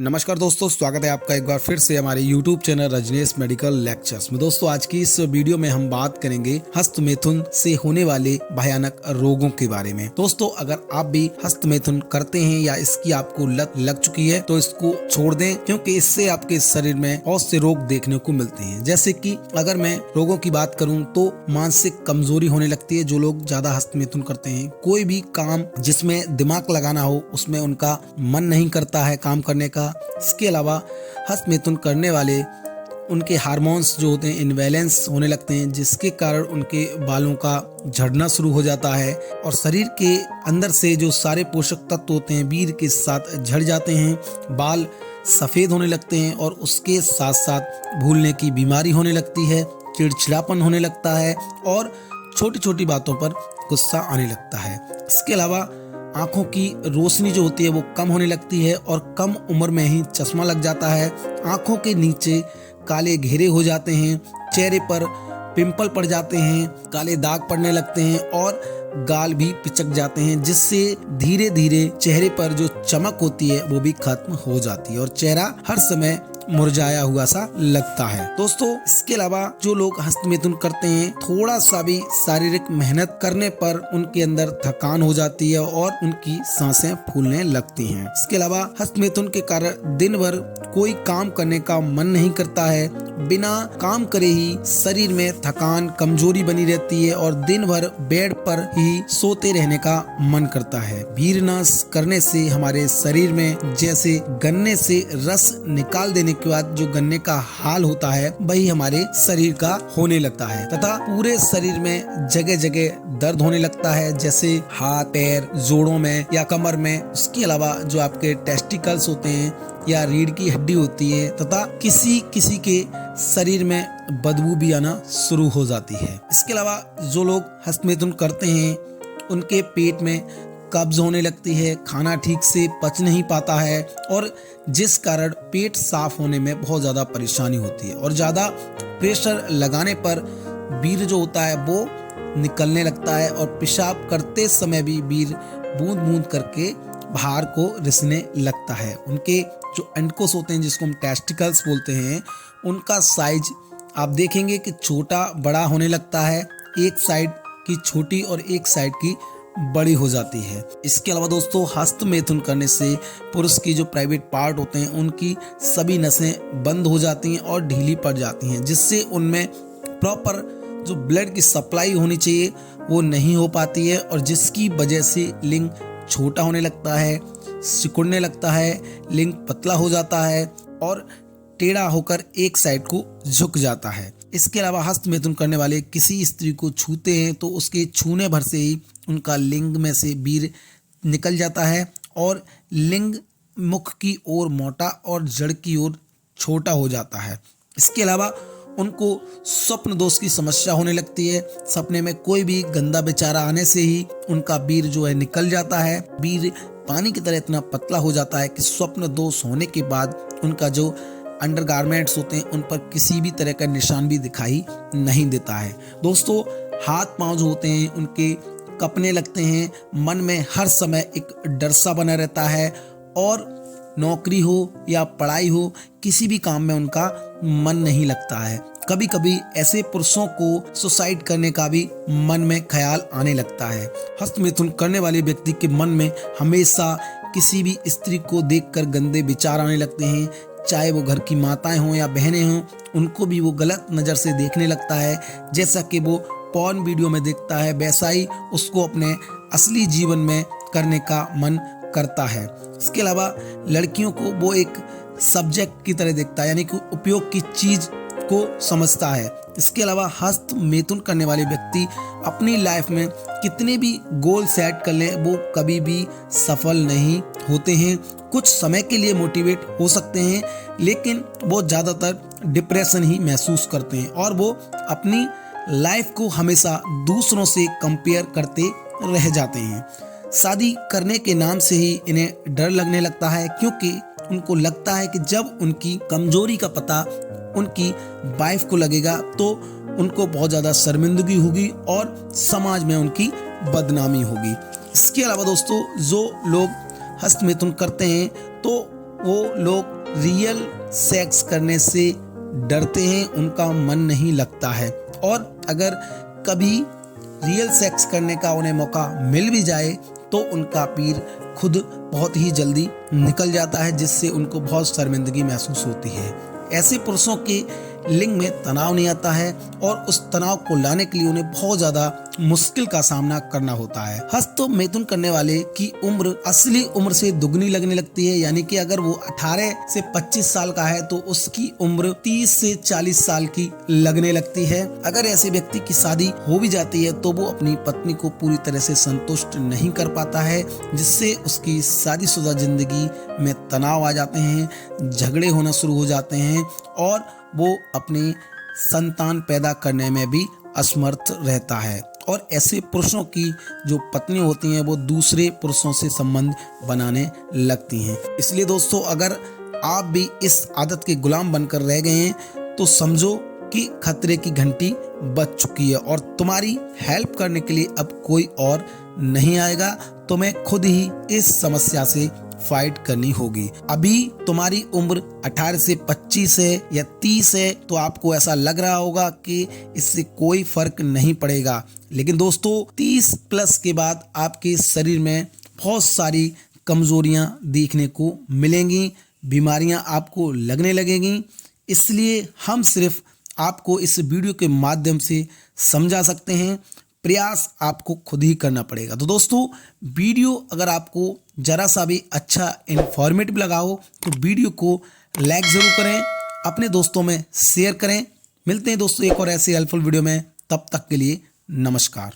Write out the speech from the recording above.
नमस्कार दोस्तों, स्वागत है आपका एक बार फिर से हमारे YouTube channel Rajneesh medical lectures में। दोस्तों, आज की इस वीडियो में हम बात करेंगे हस्तमैथुन से होने वाले भयानक रोगों के बारे में। दोस्तों, अगर आप भी हस्तमैथुन करते हैं या इसकी आपको लत लग चुकी है तो इसको छोड़ दें, क्योंकि इससे आपके शरीर में बहुत से रोग देखने को मिलते हैं। जैसे कि अगर मैं रोगों की बात करूं तो मानसिक कमजोरी होने लगती है। जो लोग ज्यादा हस्तमैथुन करते हैं, कोई भी काम जिसमें दिमाग लगाना हो उसमें उनका मन नहीं करता है काम करने का। इसके अलावा हस्तमैथुन करने वाले उनके हार्मोन्स जो होते हैं इनबैलेंस होने लगते हैं, जिसके कारण उनके बालों का झड़ना शुरू हो जाता है और शरीर के अंदर से जो सारे पोषक तत्व होते हैं वीर्य के साथ झड़ जाते हैं। बाल सफेद होने लगते हैं और उसके साथ साथ भूलने की बीमारी होने लगती है, चिड़चिड़ापन होने लगता है और छोटी छोटी बातों पर गुस्सा आने लगता है। इसके अलावा आंखों की रोशनी जो होती है वो कम होने लगती है और कम उम्र में ही चश्मा लग जाता है। आंखों के नीचे काले घेरे हो जाते हैं, चेहरे पर पिंपल पड़ जाते हैं, काले दाग पड़ने लगते हैं और गाल भी पिचक जाते हैं, जिससे धीरे धीरे चेहरे पर जो चमक होती है वो भी खत्म हो जाती है और चेहरा हर समय मुरझाया हुआ सा लगता है। दोस्तों, इसके अलावा जो लोग हस्तमैथुन करते हैं, थोड़ा सा भी शारीरिक मेहनत करने पर उनके अंदर थकान हो जाती है और उनकी सांसें फूलने लगती हैं। इसके अलावा हस्तमैथुन के कारण दिन भर कोई काम करने का मन नहीं करता है। बिना काम करे ही शरीर में थकान कमजोरी बनी रहती है और दिन भर बेड पर ही सोते रहने का मन करता है। वीरनाश करने से हमारे शरीर में जैसे गन्ने से रस निकाल देने के बाद जो गन्ने का हाल होता है वही हमारे शरीर का होने लगता है तथा पूरे शरीर में जगह जगह दर्द होने लगता है, जैसे हाथ पैर जोड़ों में या कमर में। उसके अलावा जो आपके टेस्टिकल्स होते हैं या रीढ़ की हड्डी होती है तथा किसी किसी के शरीर में बदबू भी आना शुरू हो जाती है। इसके अलावा जो लोग हस्तमैथुन करते हैं उनके पेट में कब्ज होने लगती है, खाना ठीक से पच नहीं पाता है और जिस कारण पेट साफ होने में बहुत ज़्यादा परेशानी होती है और ज़्यादा प्रेशर लगाने पर वीर्य जो होता है वो निकलने लगता है और पेशाब करते समय भी वीर्य बूंद बूंद करके बाहर को रिसने लगता है। उनके जो एंडकोस होते हैं, जिसको हम टेस्टिकल्स बोलते हैं, उनका साइज आप देखेंगे कि छोटा बड़ा होने लगता है। एक साइड की छोटी और एक साइड की बड़ी हो जाती है। इसके अलावा दोस्तों, हस्तमैथुन करने से पुरुष की जो प्राइवेट पार्ट होते हैं उनकी सभी नसें बंद हो जाती हैं और ढीली पड़ जाती हैं, जिससे उनमें प्रॉपर जो ब्लड की सप्लाई होनी चाहिए वो नहीं हो पाती है और जिसकी वजह से लिंग छोटा होने लगता है, सिकुड़ने लगता है, लिंग पतला हो जाता है और टेढ़ा होकर एक साइड को झुक जाता है। इसके अलावा हस्तमैथुन करने वाले किसी स्त्री को छूते हैं तो उसके छूने भर से ही उनका लिंग में से वीर्य निकल जाता है और लिंग मुख की ओर मोटा और जड़ की ओर छोटा हो जाता है। इसके अलावा उनको स्वप्न दोष की समस्या होने लगती है। सपने में कोई भी गंदा बेचारा आने से ही उनका वीर्य जो है निकल जाता है। वीर्य पानी की तरह इतना पतला हो जाता है कि स्वप्न दोष होने के बाद उनका जो अंडरगारमेंट्स होते हैं उन पर किसी भी तरह का निशान भी दिखाई नहीं देता है। दोस्तों, हाथ पांव जो होते हैं उनके कपने लगते हैं, मन में हर समय एक डर सा बना रहता है और नौकरी हो या पढ़ाई हो, किसी भी काम में उनका मन नहीं लगता है। कभी कभी ऐसे पुरुषों को सुसाइड करने का भी मन में ख्याल आने लगता है। हस्तमैथुन करने वाले व्यक्ति के मन में हमेशा किसी भी स्त्री को देखकर गंदे विचार आने लगते हैं, चाहे वो घर की माताएं हों या बहनें हों, उनको भी वो गलत नज़र से देखने लगता है। जैसा कि वो पॉर्न वीडियो में देखता है वैसा ही उसको अपने असली जीवन में करने का मन करता है। इसके अलावा लड़कियों को वो एक सब्जेक्ट की तरह देखता है, यानी कि उपयोग की चीज को समझता है। इसके अलावा हस्तमैथुन करने वाले व्यक्ति अपनी लाइफ में कितने भी गोल सेट कर लें वो कभी भी सफल नहीं होते हैं। कुछ समय के लिए मोटिवेट हो सकते हैं, लेकिन वो ज़्यादातर डिप्रेशन ही महसूस करते हैं और वो अपनी लाइफ को हमेशा दूसरों से कंपेयर करते रह जाते हैं। शादी करने के नाम से ही इन्हें डर लगने लगता है, क्योंकि उनको लगता है कि जब उनकी कमजोरी का पता उनकी वाइफ को लगेगा तो उनको बहुत ज़्यादा शर्मिंदगी होगी और समाज में उनकी बदनामी होगी। इसके अलावा दोस्तों, जो लोग हस्तमैथुन करते हैं तो वो लोग रियल सेक्स करने से डरते हैं, उनका मन नहीं लगता है। और अगर कभी रियल सेक्स करने का उन्हें मौका मिल भी जाए तो उनका पीर खुद बहुत ही जल्दी निकल जाता है, जिससे उनको बहुत शर्मिंदगी महसूस होती है। ऐसे पुरुषों के लिंग में तनाव नहीं आता है और उस तनाव को लाने के लिए उन्हें बहुत ज्यादा मुश्किल का सामना करना होता है। हस्त मैथुन करने वाले की उम्र असली उम्र से दुगनी लगने लगती है, यानी कि अगर वो 18 से 25 साल का है तो उसकी उम्र 30 से 40 साल की लगने लगती है। अगर ऐसे व्यक्ति की शादी हो भी जाती है तो वो अपनी पत्नी को पूरी तरह से संतुष्ट नहीं कर पाता है, जिससे उसकी शादीशुदा जिंदगी में तनाव आ जाते हैं, झगड़े होना शुरू हो जाते हैं और वो अपनी संतान पैदा करने में भी असमर्थ रहता है। और ऐसे पुरुषों की जो पत्नी होती हैं वो दूसरे पुरुषों से संबंध बनाने लगती हैं। इसलिए दोस्तों, अगर आप भी इस आदत के गुलाम बनकर रह गए हैं तो समझो कि खतरे की घंटी बज चुकी है और तुम्हारी हेल्प करने के लिए अब कोई और नहीं आएगा। तुम्हें खुद ही इस समस्या से फाइट करनी होगी। अभी तुम्हारी उम्र 18 से 25 है या 30 है तो आपको ऐसा लग रहा होगा कि इससे कोई फर्क नहीं पड़ेगा, लेकिन दोस्तों 30 प्लस के बाद आपके शरीर में बहुत सारी कमजोरियां देखने को मिलेंगी, बीमारियां आपको लगने लगेंगी। इसलिए हम सिर्फ आपको इस वीडियो के माध्यम से समझा सकते हैं, प्रयास आपको खुद ही करना पड़ेगा। तो दोस्तों, वीडियो अगर आपको जरा सा भी अच्छा इंफॉर्मेटिव लगा हो तो वीडियो को लाइक जरूर करें, अपने दोस्तों में शेयर करें। मिलते हैं दोस्तों एक और ऐसे हेल्पफुल वीडियो में, तब तक के लिए नमस्कार।